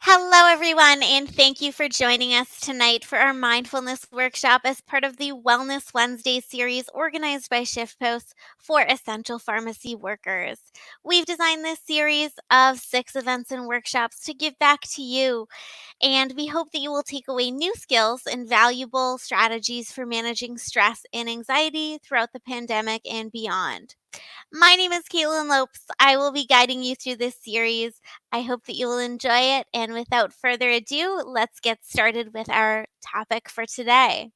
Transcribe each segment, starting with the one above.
Hello, everyone, and thank you for joining us tonight for our mindfulness workshop as part of the Wellness Wednesdays series organized by ShiftPost for essential pharmacy workers. We've designed this series of 6 events and workshops to give back to you, and we hope that you will take away new skills and valuable strategies for managing stress and anxiety throughout the pandemic and beyond. My name is Caitlin Lopes. I will be guiding you through this series. I hope that you will enjoy it. And without further ado, let's get started with our topic for today.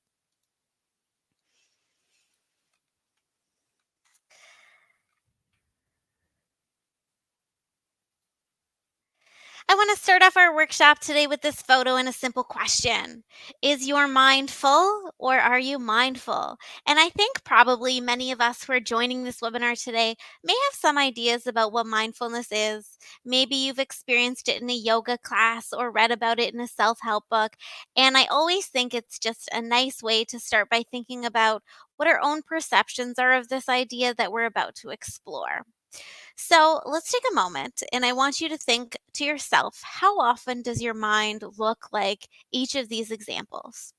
I want to start off our workshop today with this photo and a simple question. Is your mind full or are you mindful? And I think probably many of us who are joining this webinar today may have some ideas about what mindfulness is. Maybe you've experienced it in a yoga class or read about it in a self help book. And I always think it's just a nice way to start by thinking about what our own perceptions are of this idea that we're about to explore. So let's take a moment and I want you to think to yourself, how often does your mind look like each of these examples?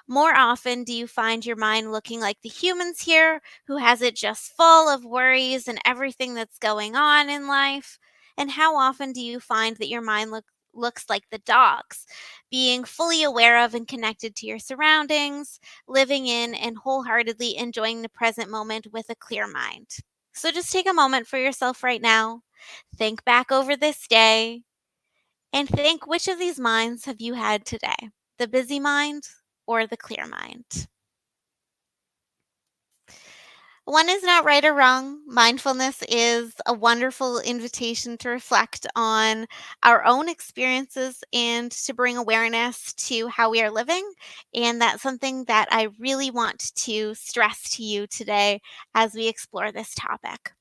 More often, do you find your mind looking like the humans here who has it just full of worries and everything that's going on in life? And how often do you find that your mind looks like the dogs, being fully aware of and connected to your surroundings, living in and wholeheartedly enjoying the present moment with a clear mind? So just take a moment for yourself right now. Think back over this day and think, which of these minds have you had today? The busy mind or the clear mind? One is not right or wrong. Mindfulness is a wonderful invitation to reflect on our own experiences and to bring awareness to how we are living. And that's something that I really want to stress to you today as we explore this topic.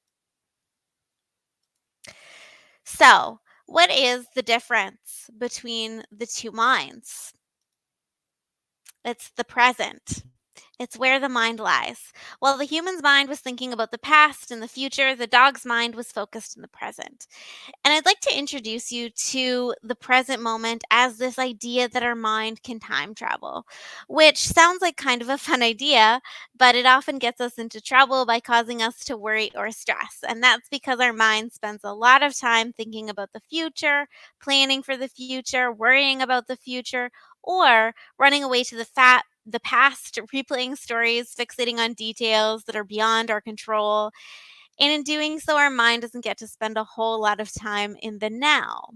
So, what is the difference between the two minds? It's the present. It's where the mind lies. While the human's mind was thinking about the past and the future, the dog's mind was focused in the present. And I'd like to introduce you to the present moment as this idea that our mind can time travel, which sounds like kind of a fun idea, but it often gets us into trouble by causing us to worry or stress. And that's because our mind spends a lot of time thinking about the future, planning for the future, worrying about the future, or running away to the past, replaying stories, fixating on details that are beyond our control. And in doing so, our mind doesn't get to spend a whole lot of time in the now.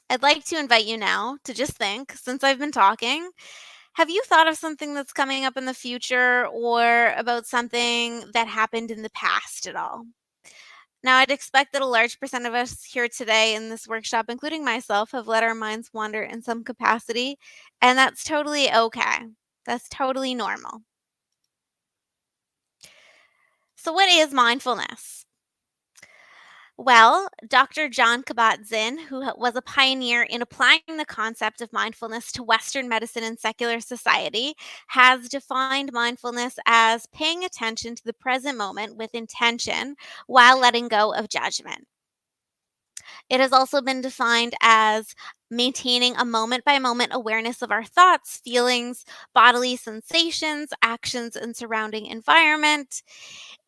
I'd like to invite you now to just think, since I've been talking, have you thought of something that's coming up in the future or about something that happened in the past at all? Now, I'd expect that a large percent of us here today in this workshop, including myself, have let our minds wander in some capacity, and that's totally okay. That's totally normal. So, what is mindfulness? Well, Dr. John Kabat-Zinn, who was a pioneer in applying the concept of mindfulness to Western medicine and secular society, has defined mindfulness as paying attention to the present moment with intention while letting go of judgment. It has also been defined as maintaining a moment by moment awareness of our thoughts, feelings, bodily sensations, actions, and surrounding environment,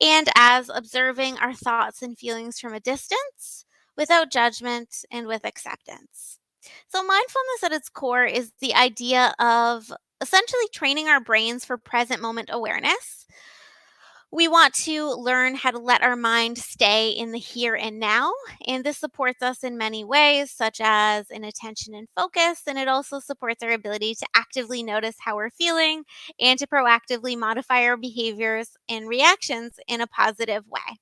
and as observing our thoughts and feelings from a distance without judgment and with acceptance. So, mindfulness at its core is the idea of essentially training our brains for present moment awareness. We want to learn how to let our mind stay in the here and now. And this supports us in many ways, such as in attention and focus. And it also supports our ability to actively notice how we're feeling and to proactively modify our behaviors and reactions in a positive way.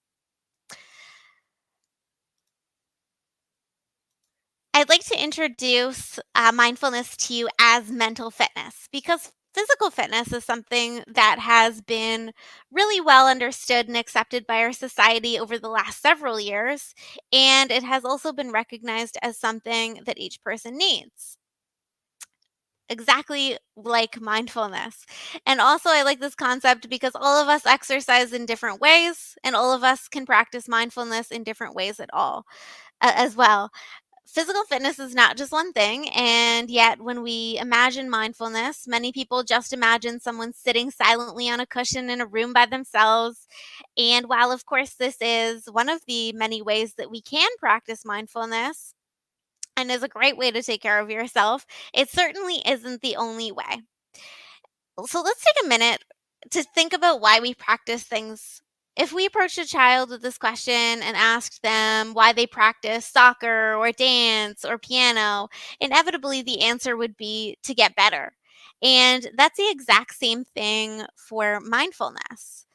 I'd like to introduce mindfulness to you as mental fitness because physical fitness is something that has been really well understood and accepted by our society over the last several years. And it has also been recognized as something that each person needs. Exactly like mindfulness. And also, I like this concept because all of us exercise in different ways, and all of us can practice mindfulness in different ways at all as well. Physical fitness is not just one thing, and yet when we imagine mindfulness, many people just imagine someone sitting silently on a cushion in a room by themselves. And while, of course, this is one of the many ways that we can practice mindfulness and is a great way to take care of yourself, it certainly isn't the only way. So let's take a minute to think about why we practice things. If we approached a child with this question and asked them why they practice soccer or dance or piano, inevitably the answer would be to get better. And that's the exact same thing for mindfulness.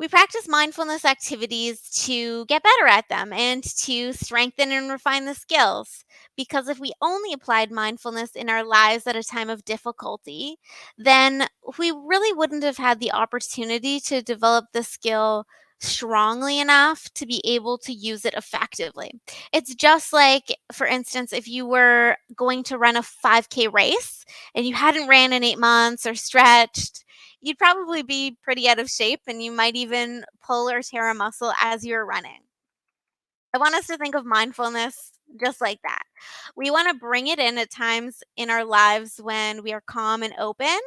We practice mindfulness activities to get better at them and to strengthen and refine the skills. Because if we only applied mindfulness in our lives at a time of difficulty, then we really wouldn't have had the opportunity to develop the skill strongly enough to be able to use it effectively. It's just like, for instance, if you were going to run a 5K race and you hadn't ran in 8 months or stretched, you'd probably be pretty out of shape and you might even pull or tear a muscle as you're running. I want us to think of mindfulness just like that. We want to bring it in at times in our lives when we are calm and open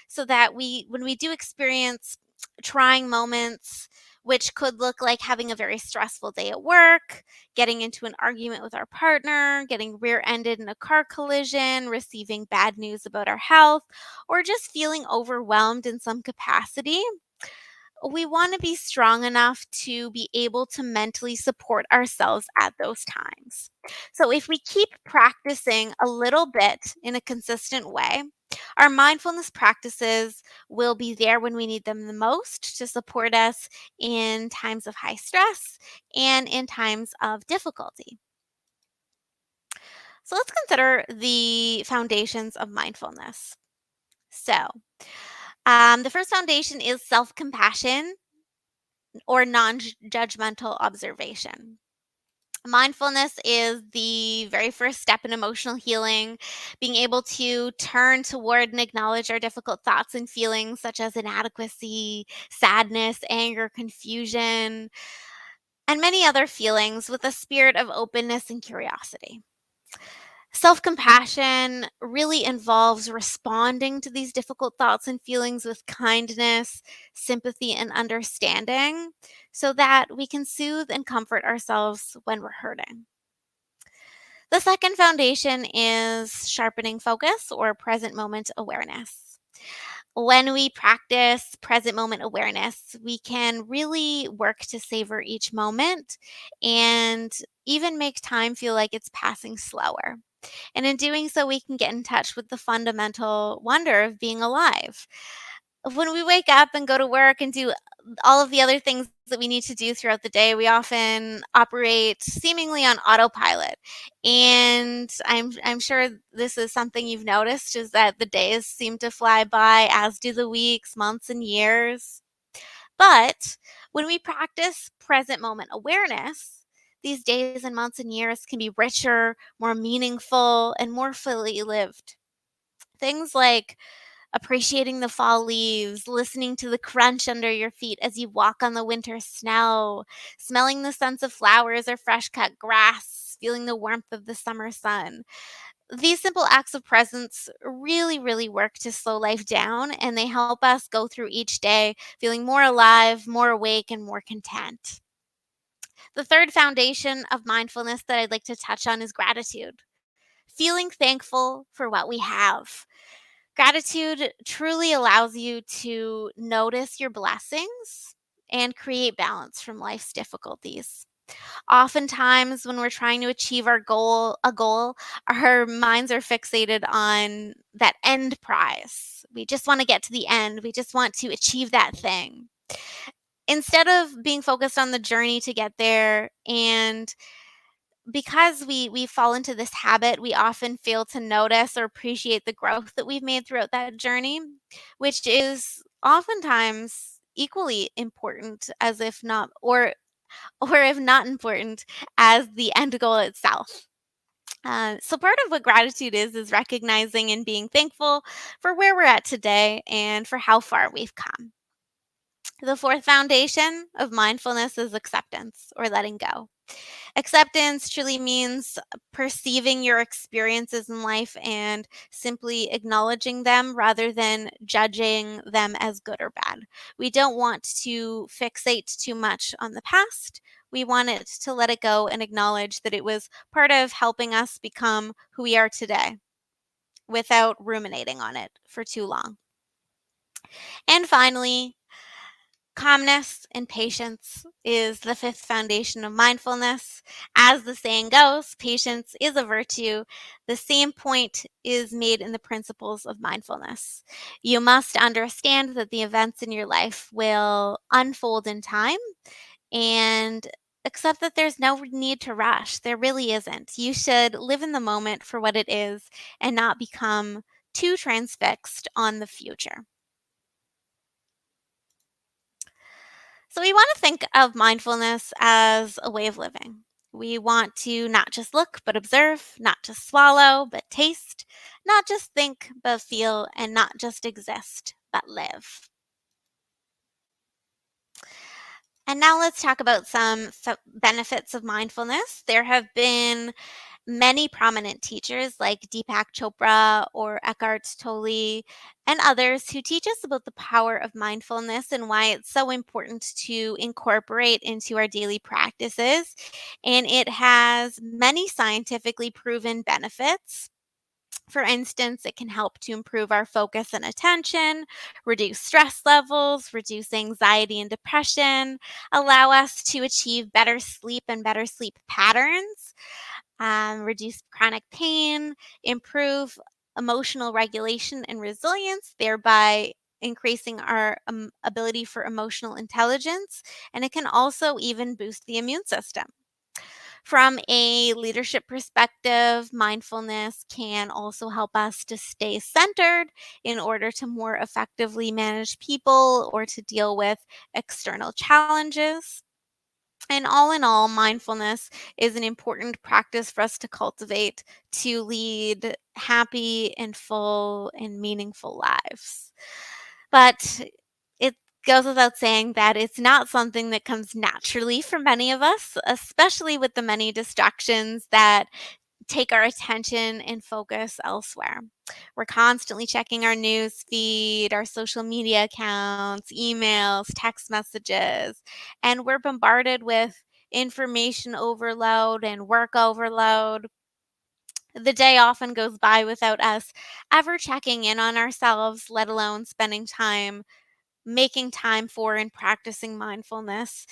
so that when we do experience trying moments, which could look like having a very stressful day at work, getting into an argument with our partner, getting rear ended in a car collision, receiving bad news about our health, or just feeling overwhelmed in some capacity, we want to be strong enough to be able to mentally support ourselves at those times. So, if we keep practicing a little bit in a consistent way, our mindfulness practices will be there when we need them the most to support us in times of high stress and in times of difficulty. So, let's consider the foundations of mindfulness. The first foundation is self compassion or non judgmental observation. Mindfulness is the very first step in emotional healing, being able to turn toward and acknowledge our difficult thoughts and feelings, such as inadequacy, sadness, anger, confusion, and many other feelings, with a spirit of openness and curiosity. Self compassion really involves responding to these difficult thoughts and feelings with kindness, sympathy, and understanding so that we can soothe and comfort ourselves when we're hurting. The second foundation is sharpening focus or present moment awareness. When we practice present moment awareness, we can really work to savor each moment and even make time feel like it's passing slower. And in doing so, we can get in touch with the fundamental wonder of being alive. When we wake up and go to work and do all of the other things that we need to do throughout the day, we often operate seemingly on autopilot. And I'm sure this is something you've noticed, is that the days seem to fly by, as do the weeks, months, and years. But when we practice present moment awareness, these days and months and years can be richer, more meaningful, and more fully lived. Things like appreciating the fall leaves, listening to the crunch under your feet as you walk on the winter snow, smelling the scents of flowers or fresh cut grass, feeling the warmth of the summer sun. These simple acts of presence really, really work to slow life down, and they help us go through each day feeling more alive, more awake, and more content. The third foundation of mindfulness that I'd like to touch on is gratitude. Feeling thankful for what we have. Gratitude truly allows you to notice your blessings and create balance from life's difficulties. Oftentimes, when we're trying to achieve a goal, our minds are fixated on that end prize. We just want to get to the end. We just want to achieve that thing. Instead of being focused on the journey to get there, and because we fall into this habit, we often fail to notice or appreciate the growth that we've made throughout that journey, which is oftentimes equally important as if not or if not important as the end goal itself. So part of what gratitude is recognizing and being thankful for where we're at today and for how far we've come. The fourth foundation of mindfulness is acceptance or letting go. Acceptance truly means perceiving your experiences in life and simply acknowledging them rather than judging them as good or bad. We don't want to fixate too much on the past. We want it to let it go and acknowledge that it was part of helping us become who we are today without ruminating on it for too long. And finally, calmness and patience is the fifth foundation of mindfulness. As the saying goes, patience is a virtue. The same point is made in the principles of mindfulness. You must understand that the events in your life will unfold in time and accept that there's no need to rush. There really isn't. You should live in the moment for what it is and not become too transfixed on the future. So, we want to think of mindfulness as a way of living. We want to not just look, but observe, not just swallow, but taste, not just think, but feel, and not just exist, but live. And now let's talk about some benefits of mindfulness. There have been many prominent teachers like Deepak Chopra or Eckhart Tolle and others who teach us about the power of mindfulness and why it's so important to incorporate into our daily practices. And it has many scientifically proven benefits. For instance, it can help to improve our focus and attention, reduce stress levels, reduce anxiety and depression, allow us to achieve better sleep and better sleep patterns, reduce chronic pain, improve emotional regulation and resilience, thereby increasing our ability for emotional intelligence. And it can also even boost the immune system. From a leadership perspective, mindfulness can also help us to stay centered in order to more effectively manage people or to deal with external challenges. And all in all, mindfulness is an important practice for us to cultivate to lead happy and full and meaningful lives. But it goes without saying that it's not something that comes naturally for many of us, especially with the many distractions that take our attention and focus elsewhere. We're constantly checking our news feed, our social media accounts, emails, text messages, and we're bombarded with information overload and work overload. The day often goes by without us ever checking in on ourselves, let alone spending time making time for and practicing mindfulness.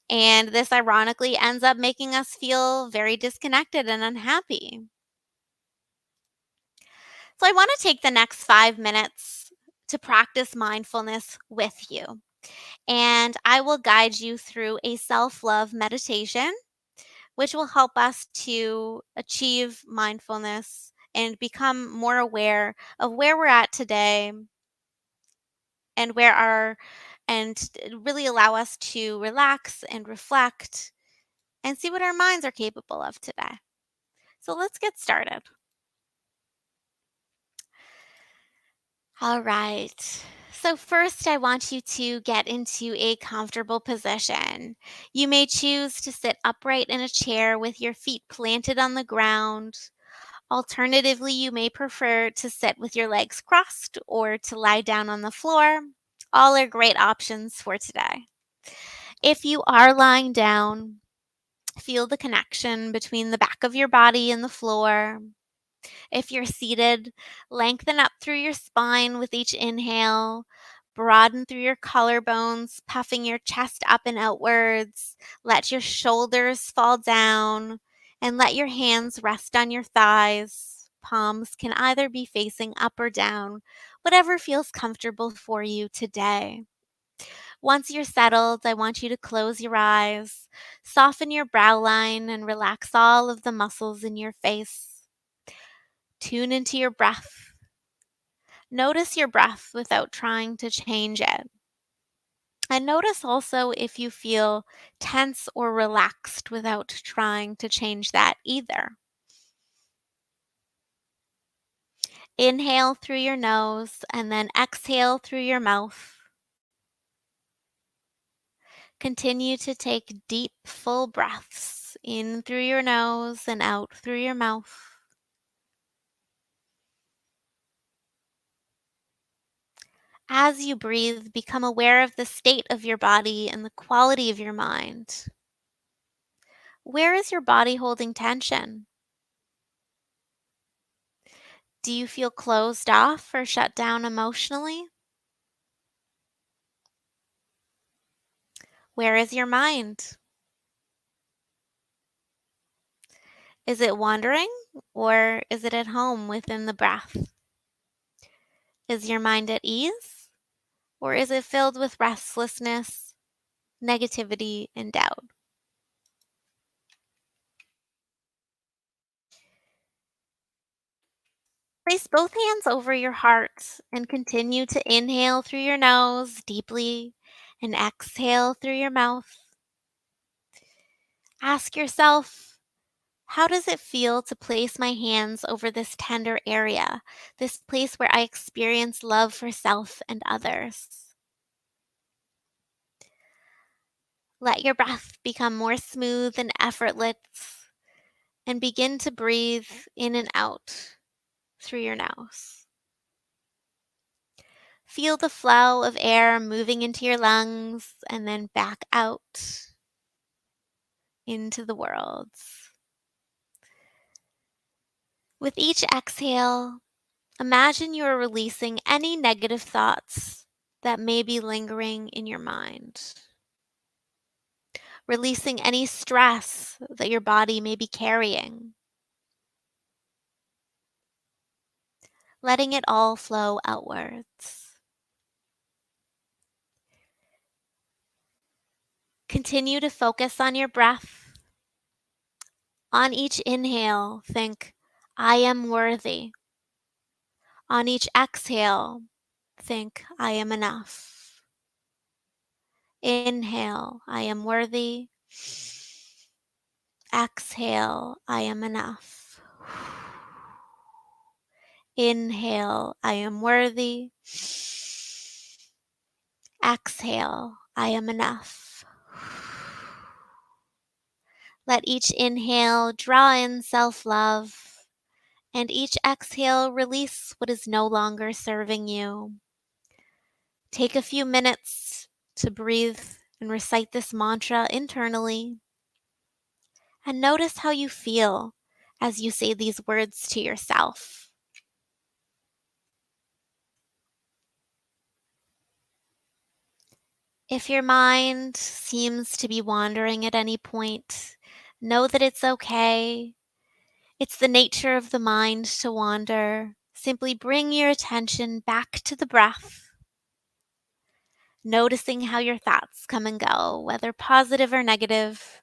And this ironically ends up making us feel very disconnected and unhappy. So I want to take the next 5 minutes to practice mindfulness with you. And I will guide you through a self love meditation, which will help us to achieve mindfulness and become more aware of where we're at today and and really allow us to relax and reflect and see what our minds are capable of today. So let's get started. All right. So, first, I want you to get into a comfortable position. You may choose to sit upright in a chair with your feet planted on the ground. Alternatively, you may prefer to sit with your legs crossed or to lie down on the floor. All are great options for today. If you are lying down, feel the connection between the back of your body and the floor. If you're seated, lengthen up through your spine with each inhale. Broaden through your collarbones, puffing your chest up and outwards. Let your shoulders fall down and let your hands rest on your thighs. Palms can either be facing up or down, whatever feels comfortable for you today. Once you're settled, I want you to close your eyes, soften your brow line, and relax all of the muscles in your face. Tune into your breath. Notice your breath without trying to change it. And notice also if you feel tense or relaxed without trying to change that either. Inhale through your nose and then exhale through your mouth. Continue to take deep, full breaths in through your nose and out through your mouth. As you breathe, become aware of the state of your body and the quality of your mind. Where is your body holding tension? Do you feel closed off or shut down emotionally? Where is your mind? Is it wandering or is it at home within the breath? Is your mind at ease or is it filled with restlessness, negativity, and doubt? Place both hands over your heart and continue to inhale through your nose deeply and exhale through your mouth. Ask yourself, how does it feel to place my hands over this tender area, this place where I experience love for self and others? Let your breath become more smooth and effortless and begin to breathe in and out through your nose. Feel the flow of air moving into your lungs and then back out into the world. With each exhale, imagine you are releasing any negative thoughts that may be lingering in your mind, releasing any stress that your body may be carrying, letting it all flow outwards. Continue to focus on your breath. On each inhale, think, I am worthy. On each exhale, think, I am enough. Inhale, I am worthy. Exhale, I am enough. Inhale, I am worthy. Exhale, I am enough. Let each inhale draw in self love, and each exhale release what is no longer serving you. Take a few minutes to breathe and recite this mantra internally, and notice how you feel as you say these words to yourself. If your mind seems to be wandering at any point, know that it's okay. It's the nature of the mind to wander. Simply bring your attention back to the breath, noticing how your thoughts come and go, whether positive or negative,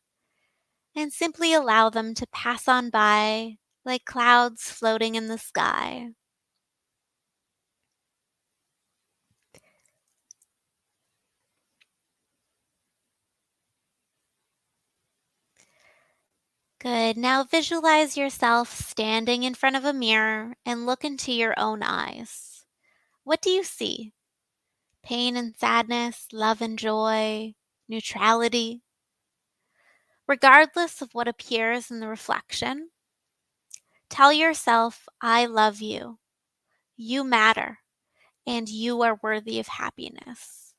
and simply allow them to pass on by like clouds floating in the sky. Good. Now visualize yourself standing in front of a mirror and look into your own eyes. What do you see? Pain and sadness, love and joy, neutrality? Regardless of what appears in the reflection, tell yourself, I love you, you matter, and you are worthy of happiness.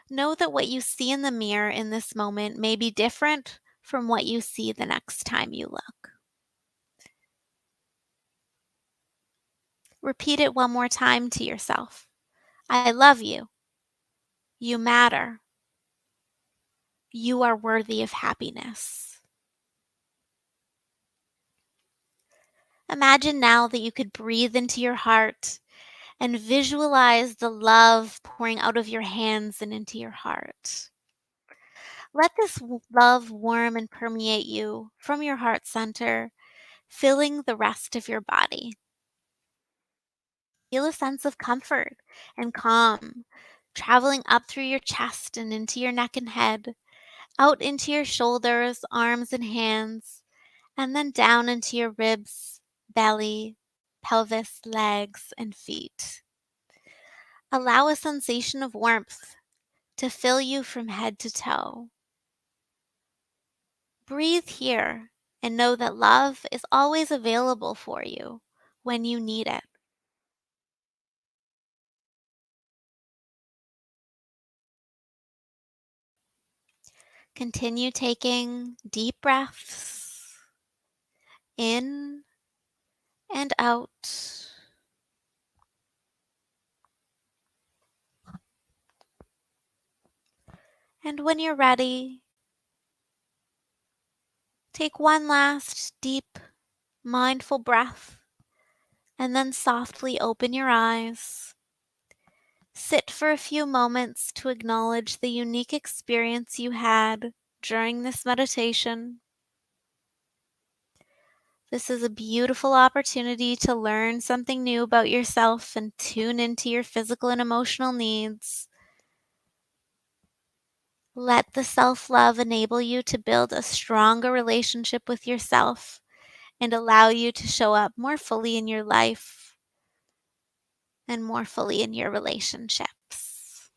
Know that what you see in the mirror in this moment may be different from what you see the next time you look. Repeat it one more time to yourself. I love you. You matter. You are worthy of happiness. Imagine now that you could breathe into your heart and visualize the love pouring out of your hands and into your heart. Let this love warm and permeate you from your heart center, filling the rest of your body. Feel a sense of comfort and calm traveling up through your chest and into your neck and head, out into your shoulders, arms, and hands, and then down into your ribs, belly, pelvis, legs, and feet. Allow a sensation of warmth to fill you from head to toe. Breathe here and know that love is always available for you when you need it. Continue taking deep breaths in and out. And when you're ready, take one last deep, mindful breath and then softly open your eyes. Sit for a few moments to acknowledge the unique experience you had during this meditation. This is a beautiful opportunity to learn something new about yourself and tune into your physical and emotional needs. Let the self-love enable you to build a stronger relationship with yourself and allow you to show up more fully in your life and more fully in your relationships.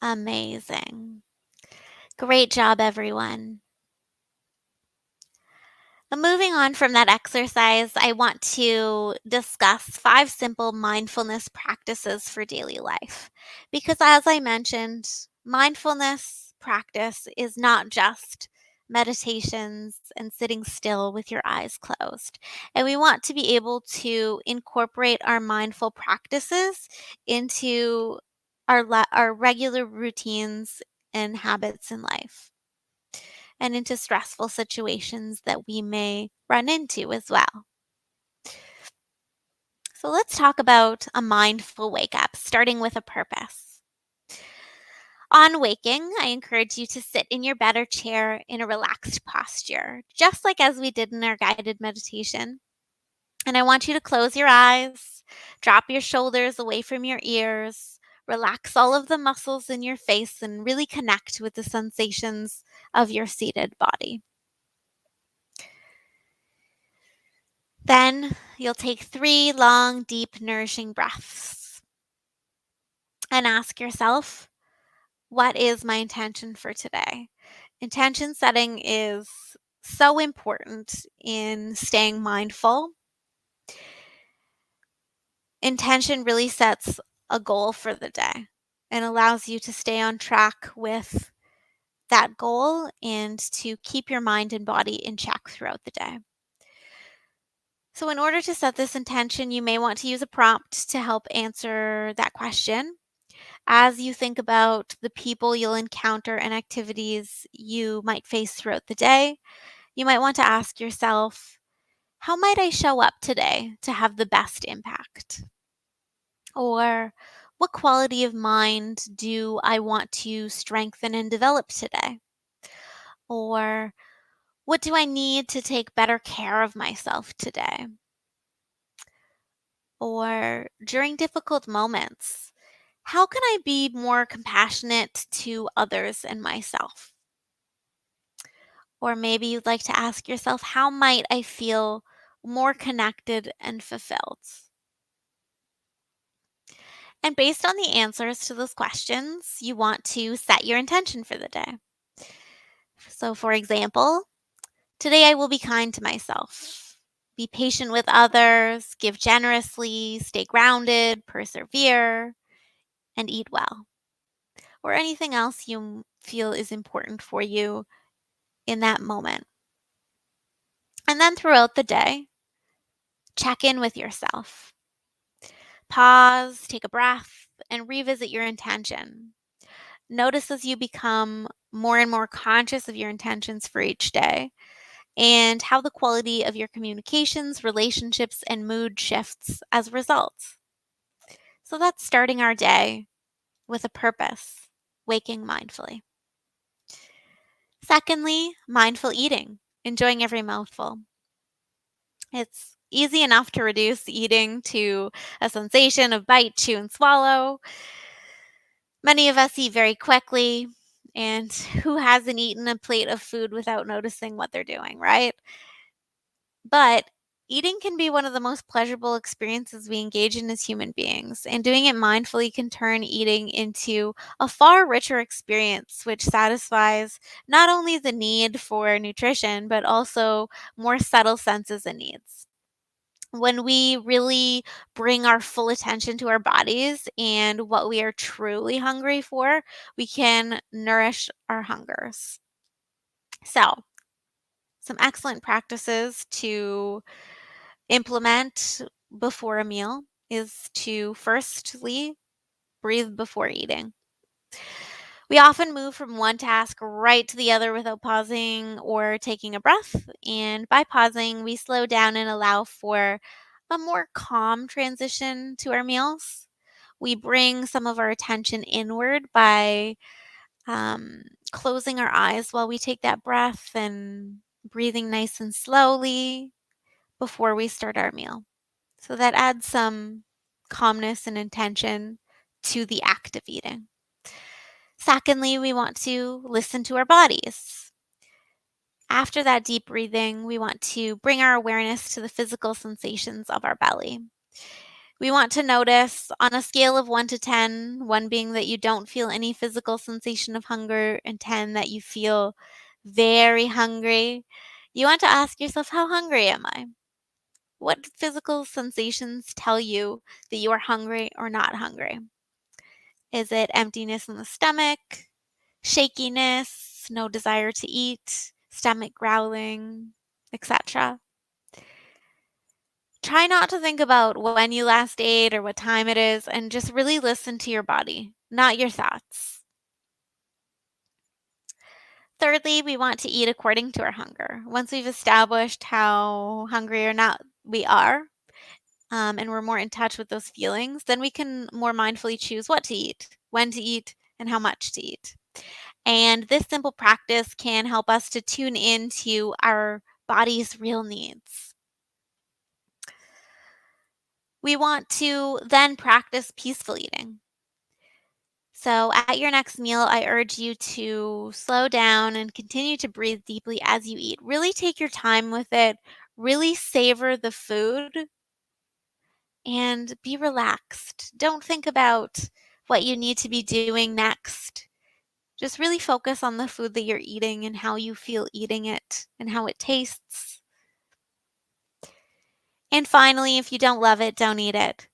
Amazing. Great job, everyone. Moving on from that exercise, I want to discuss 5 simple mindfulness practices for daily life. Because as I mentioned, mindfulness practice is not just meditations and sitting still with your eyes closed. And we want to be able to incorporate our mindful practices into our regular routines and habits in life, and into stressful situations that we may run into as well. So let's talk about a mindful wake up, starting with a purpose. On waking, I encourage you to sit in your bed or chair in a relaxed posture, just like as we did in our guided meditation. And I want you to close your eyes, drop your shoulders away from your ears, relax all of the muscles in your face, and really connect with the sensations of your seated body. Then you'll take 3 long, deep, nourishing breaths and ask yourself, what is my intention for today? Intention setting is so important in staying mindful. Intention really sets a goal for the day and allows you to stay on track with that goal and to keep your mind and body in check throughout the day. So, in order to set this intention, you may want to use a prompt to help answer that question. As you think about the people you'll encounter and activities you might face throughout the day, you might want to ask yourself, how might I show up today to have the best impact? Or what quality of mind do I want to strengthen and develop today? Or what do I need to take better care of myself today? Or during difficult moments, how can I be more compassionate to others and myself? Or maybe you'd like to ask yourself, how might I feel more connected and fulfilled? And based on the answers to those questions, you want to set your intention for the day. So, for example, today I will be kind to myself, be patient with others, give generously, stay grounded, persevere, and eat well. Or anything else you feel is important for you in that moment. And then throughout the day, check in with yourself. Pause, take a breath, and revisit your intention. Notice as you become more and more conscious of your intentions for each day and how the quality of your communications, relationships, and mood shifts as a result. So that's starting our day with a purpose, waking mindfully. Secondly, mindful eating, enjoying every mouthful. It's easy enough to reduce eating to a sensation of bite, chew, and swallow. Many of us eat very quickly, and who hasn't eaten a plate of food without noticing what they're doing, right? But Eating can be one of the most pleasurable experiences we engage in as human beings, and doing it mindfully can turn eating into a far richer experience, which satisfies not only the need for nutrition, but also more subtle senses and needs. When we really bring our full attention to our bodies and what we are truly hungry for, we can nourish our hungers. So, some excellent practices to implement before a meal is to firstly breathe before eating. We often move from one task right to the other without pausing or taking a breath. And by pausing, we slow down and allow for a more calm transition to our meals. We bring some of our attention inward by um, closing our eyes while we take that breath and breathing nice and slowly before we start our meal. So that adds some calmness and intention to the act of eating. Secondly, we want to listen to our bodies. After that deep breathing, we want to bring our awareness to the physical sensations of our belly. We want to notice on a scale of 1 to 10, 1 being that you don't feel any physical sensation of hunger, and 10 that you feel very hungry. You want to ask yourself, how hungry am I? What physical sensations tell you that you are hungry or not hungry? Is it emptiness in the stomach, shakiness, no desire to eat, stomach growling, etc.? Try not to think about when you last ate or what time it is, and just really listen to your body, not your thoughts. Thirdly, we want to eat according to our hunger. Once we've established how hungry or not we are, and we're more in touch with those feelings, then we can more mindfully choose what to eat, when to eat, and how much to eat. And this simple practice can help us to tune into our body's real needs. We want to then practice peaceful eating. So, at your next meal, I urge you to slow down and continue to breathe deeply as you eat. Really take your time with it, really savor the food, and be relaxed. Don't think about what you need to be doing next. Just really focus on the food that you're eating and how you feel eating it and how it tastes. And finally, if you don't love it, don't eat it.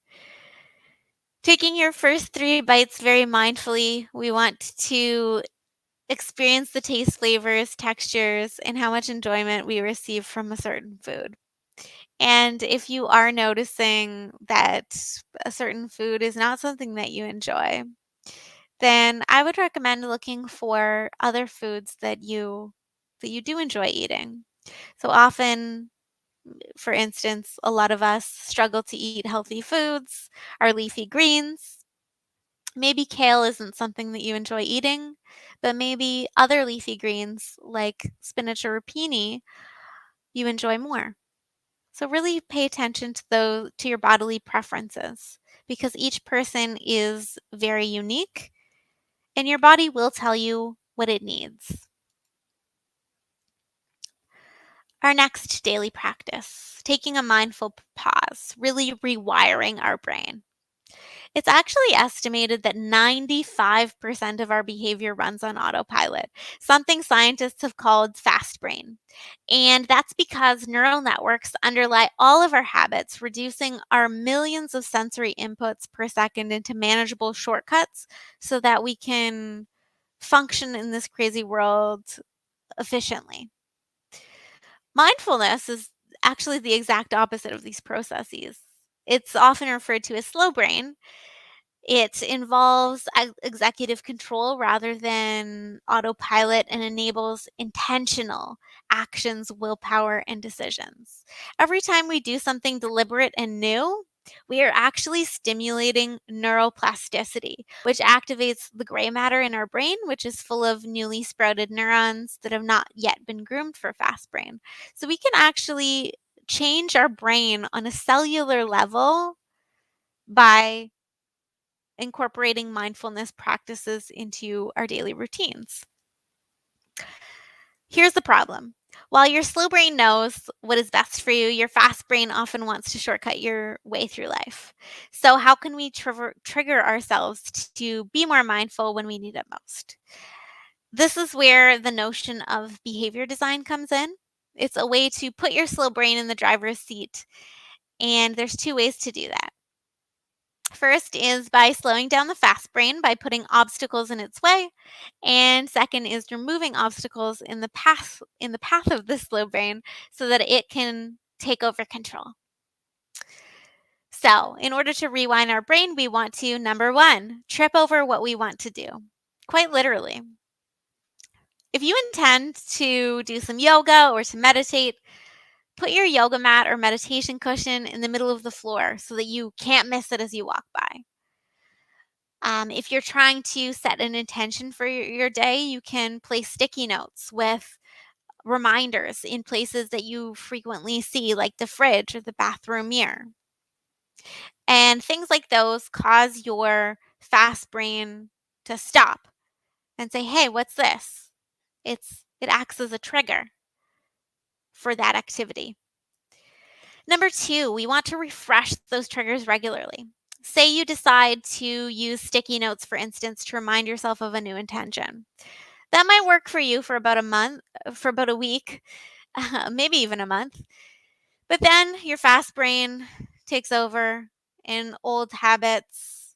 Taking your first 3 bites very mindfully, we want to experience the taste, flavors, textures, and how much enjoyment we receive from a certain food. And if you are noticing that a certain food is not something that you enjoy, then I would recommend looking for other foods that you do enjoy eating. So often, for instance, a lot of us struggle to eat healthy foods, our leafy greens. Maybe kale isn't something that you enjoy eating, but maybe other leafy greens like spinach or rapini you enjoy more. So really pay attention to your bodily preferences, because each person is very unique and your body will tell you what it needs. Our next daily practice, taking a mindful pause, really rewiring our brain. It's actually estimated that 95% of our behavior runs on autopilot, something scientists have called fast brain. And that's because neural networks underlie all of our habits, reducing our millions of sensory inputs per second into manageable shortcuts so that we can function in this crazy world efficiently. Mindfulness is actually the exact opposite of these processes. It's often referred to as slow brain. It involves executive control rather than autopilot and enables intentional actions, willpower, and decisions. Every time we do something deliberate and new, we are actually stimulating neuroplasticity, which activates the gray matter in our brain, which is full of newly sprouted neurons that have not yet been groomed for fast brain. So we can actually change our brain on a cellular level by incorporating mindfulness practices into our daily routines. Here's the problem. While your slow brain knows what is best for you, your fast brain often wants to shortcut your way through life. So, how can we trigger ourselves to be more mindful when we need it most? This is where the notion of behavior design comes in. It's a way to put your slow brain in the driver's seat, and there's two ways to do that. First is by slowing down the fast brain by putting obstacles in its way, and second is removing obstacles in the path of the slow brain so that it can take over control. So, in order to rewind our brain, we want to number 1, trip over what we want to do. Quite literally. If you intend to do some yoga or to meditate, put your yoga mat or meditation cushion in the middle of the floor so that you can't miss it as you walk by. If you're trying to set an intention for your day, you can place sticky notes with reminders in places that you frequently see, like the fridge or the bathroom mirror. And things like those cause your fast brain to stop and say, hey, what's this? It acts as a trigger for that activity. Number 2, we want to refresh those triggers regularly. Say you decide to use sticky notes, for instance, to remind yourself of a new intention. That might work for you for about a month, for about a week, maybe even a month. But then your fast brain takes over and old habits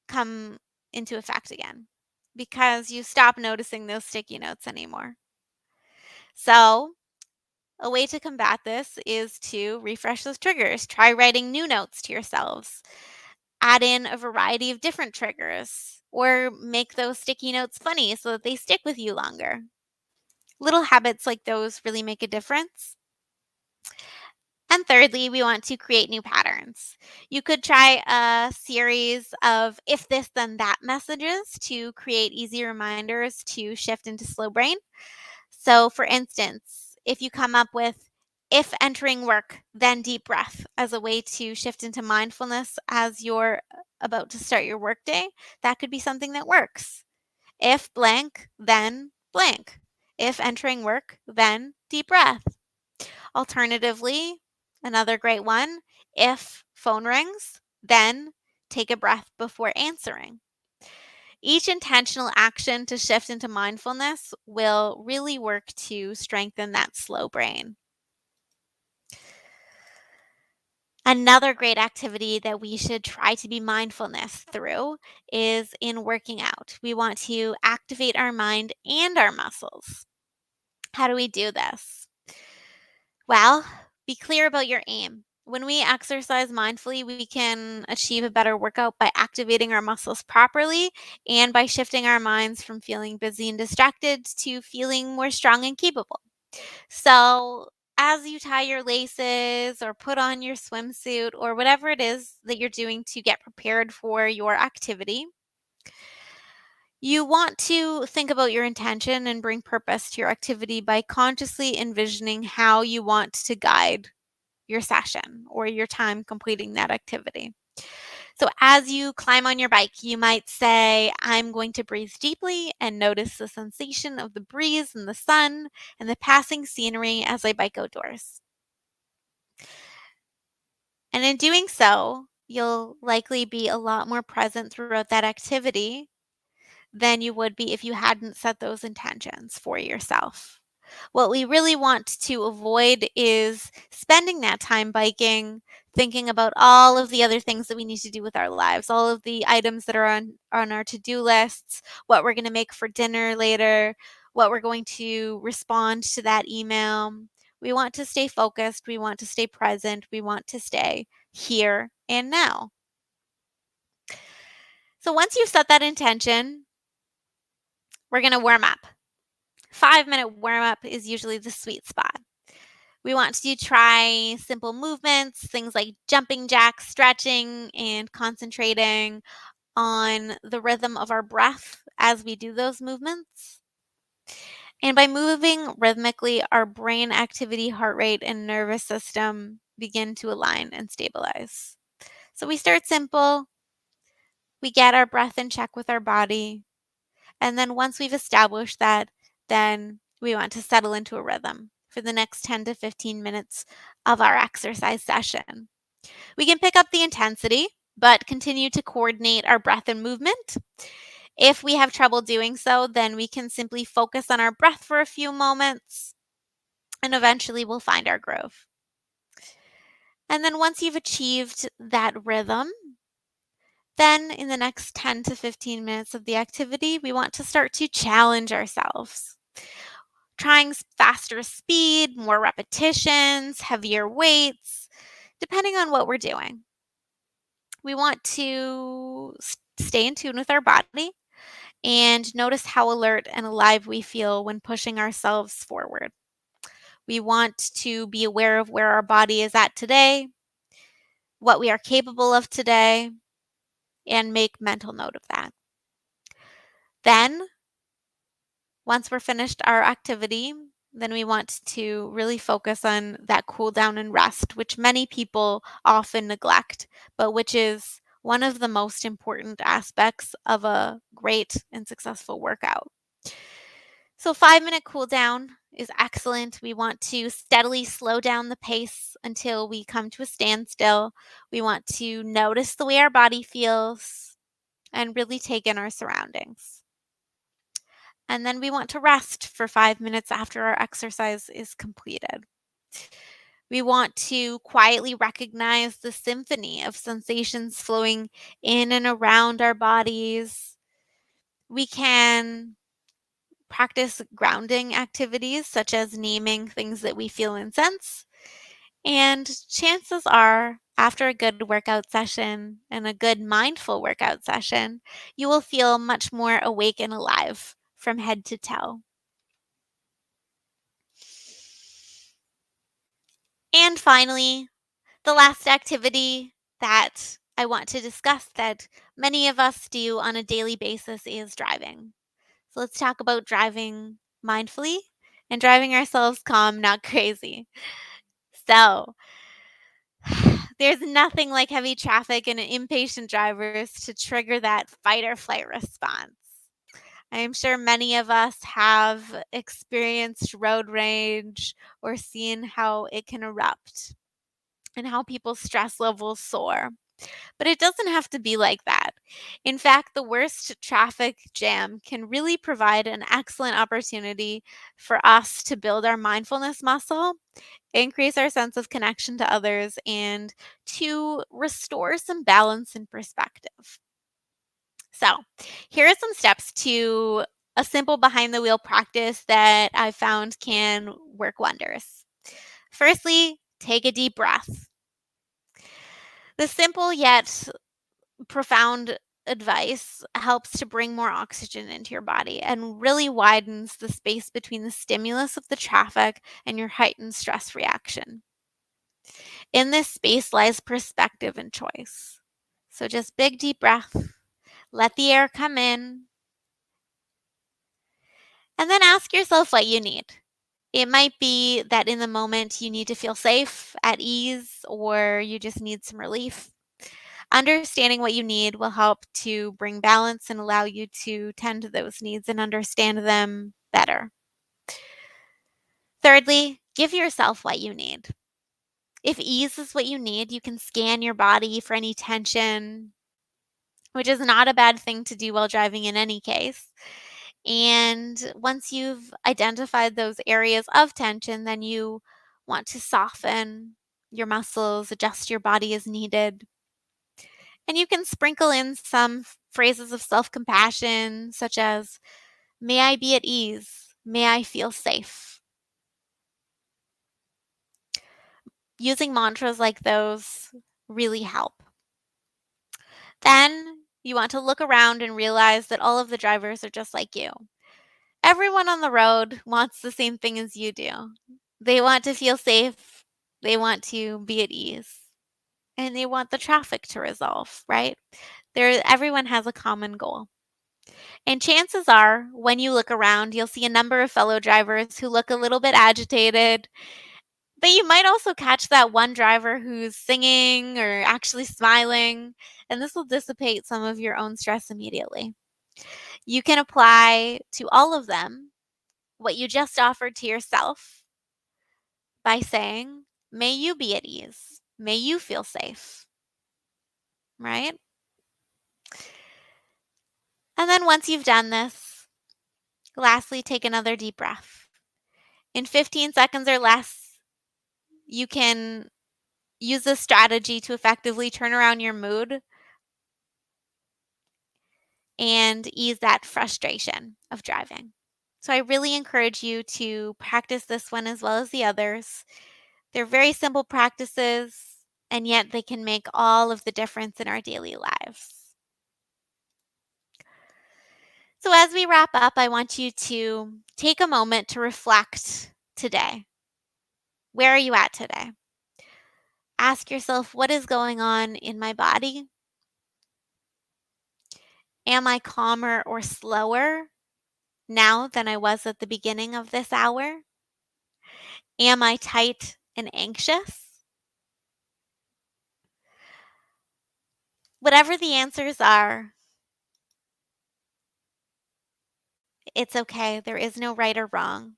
come into effect again because you stop noticing those sticky notes anymore. So, a way to combat this is to refresh those triggers. Try writing new notes to yourselves. Add in a variety of different triggers or make those sticky notes funny so that they stick with you longer. Little habits like those really make a difference. And thirdly, we want to create new patterns. You could try a series of if this, then that messages to create easy reminders to shift into slow brain. So, for instance, if you come up with if entering work, then deep breath as a way to shift into mindfulness as you're about to start your workday, that could be something that works. If blank, then blank. If entering work, then deep breath. Alternatively, another great one, if phone rings, then take a breath before answering. Each intentional action to shift into mindfulness will really work to strengthen that slow brain. Another great activity that we should try to be mindfulness through is in working out. We want to activate our mind and our muscles. How do we do this? Well, be clear about your aim. When we exercise mindfully, we can achieve a better workout by activating our muscles properly and by shifting our minds from feeling busy and distracted to feeling more strong and capable. So, as you tie your laces or put on your swimsuit or whatever it is that you're doing to get prepared for your activity, you want to think about your intention and bring purpose to your activity by consciously envisioning how you want to guide your session or your time completing that activity. So, as you climb on your bike, you might say, I'm going to breathe deeply and notice the sensation of the breeze and the sun and the passing scenery as I bike outdoors. And in doing so, you'll likely be a lot more present throughout that activity than you would be if you hadn't set those intentions for yourself. What we really want to avoid is spending that time biking, thinking about all of the other things that we need to do with our lives, all of the items that are on our to-do lists, what we're going to make for dinner later, what we're going to respond to that email. We want to stay focused. We want to stay present. We want to stay here and now. So once you've set that intention, we're going to warm up. 5-minute warm up is usually the sweet spot. We want to try simple movements, things like jumping jacks, stretching, and concentrating on the rhythm of our breath as we do those movements. And by moving rhythmically, our brain activity, heart rate, and nervous system begin to align and stabilize. So we start simple, we get our breath in check with our body, and then once we've established that, then We want to settle into a rhythm for the next 10 to 15 minutes of our exercise session. We can pick up the intensity, but continue to coordinate our breath and movement. If we have trouble doing so, then we can simply focus on our breath for a few moments, and eventually we'll find our groove. And then once you've achieved that rhythm, then in the next 10 to 15 minutes of the activity, we want to start to challenge ourselves. Trying faster speed, more repetitions, heavier weights, depending on what we're doing. We want to stay in tune with our body and notice how alert and alive we feel when pushing ourselves forward. We want to be aware of where our body is at today, what we are capable of today, and make mental note of that. Then, once we're finished our activity, then we want to really focus on that cool down and rest, which many people often neglect, but which is one of the most important aspects of a great and successful workout. So 5-minute cool down is excellent. We want to steadily slow down the pace until we come to a standstill. We want to notice the way our body feels and really take in our surroundings. And then we want to rest for 5 minutes after our exercise is completed. We want to quietly recognize the symphony of sensations flowing in and around our bodies. We can practice grounding activities such as naming things that we feel and sense. And chances are, after a good workout session and a good mindful workout session, you will feel much more awake and alive from head to toe. And finally, the last activity that I want to discuss that many of us do on a daily basis is driving. So let's talk about driving mindfully and driving ourselves calm, not crazy. So, there's nothing like heavy traffic and impatient drivers to trigger that fight or flight response. I am sure many of us have experienced road rage or seen how it can erupt and how people's stress levels soar. But it doesn't have to be like that. In fact, the worst traffic jam can really provide an excellent opportunity for us to build our mindfulness muscle, increase our sense of connection to others, and to restore some balance and perspective. So, here are some steps to a simple behind the wheel practice that I found can work wonders. Firstly, take a deep breath. The simple yet profound advice helps to bring more oxygen into your body and really widens the space between the stimulus of the traffic and your heightened stress reaction. In this space lies perspective and choice. So just big deep breath, let the air come in, and then ask yourself what you need. It might be that in the moment you need to feel safe, at ease, or you just need some relief. Understanding what you need will help to bring balance and allow you to tend to those needs and understand them better. Thirdly, give yourself what you need. If ease is what you need, you can scan your body for any tension, which is not a bad thing to do while driving in any case. And once you've identified those areas of tension, then you want to soften your muscles, adjust your body as needed. And you can sprinkle in some phrases of self compassion, such as, may I be at ease, may I feel safe. Using mantras like those really help. Then you want to look around and realize that all of the drivers are just like you. Everyone on the road wants the same thing as you do. They want to feel safe, they want to be at ease, and they want the traffic to resolve, right? Everyone has a common goal. And chances are, when you look around, you'll see a number of fellow drivers who look a little bit agitated. But you might also catch that one driver who's singing or actually smiling, and this will dissipate some of your own stress immediately. You can apply to all of them what you just offered to yourself by saying, may you be at ease. May you feel safe, right? And then once you've done this, lastly, take another deep breath. In 15 seconds or less, you can use this strategy to effectively turn around your mood and ease that frustration of driving. So I really encourage you to practice this one as well as the others. They're very simple practices, and yet they can make all of the difference in our daily lives. So as we wrap up, I want you to take a moment to reflect today. Where are you at today? Ask yourself, what is going on in my body? Am I calmer or slower now than I was at the beginning of this hour? Am I tight and anxious? Whatever the answers are, it's okay. There is no right or wrong.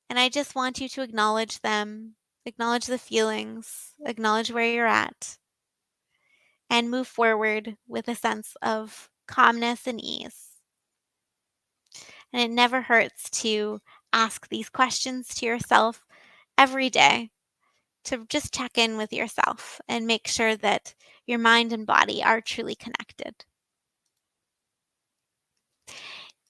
And I just want you to acknowledge them, acknowledge the feelings, acknowledge where you're at, and move forward with a sense of calmness and ease. And it never hurts to ask these questions to yourself every day, to just check in with yourself and make sure that your mind and body are truly connected.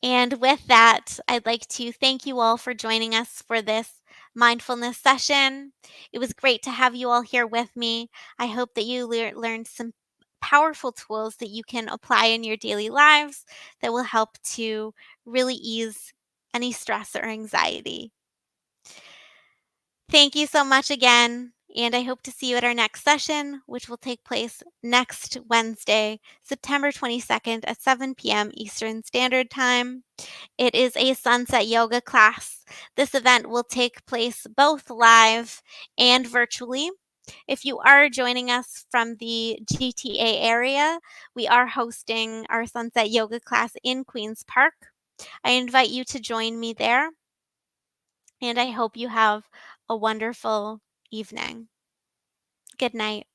And with that, I'd like to thank you all for joining us for this mindfulness session. It was great to have you all here with me. I hope that you learned some powerful tools that you can apply in your daily lives that will help to really ease any stress or anxiety. Thank you so much again, and I hope to see you at our next session, which will take place next Wednesday, September 22nd at 7 p.m. Eastern Standard Time. It is a sunset yoga class. This event will take place both live and virtually. If you are joining us from the GTA area, we are hosting our sunset yoga class in Queen's Park. I invite you to join me there, and I hope you have a wonderful evening. Good night.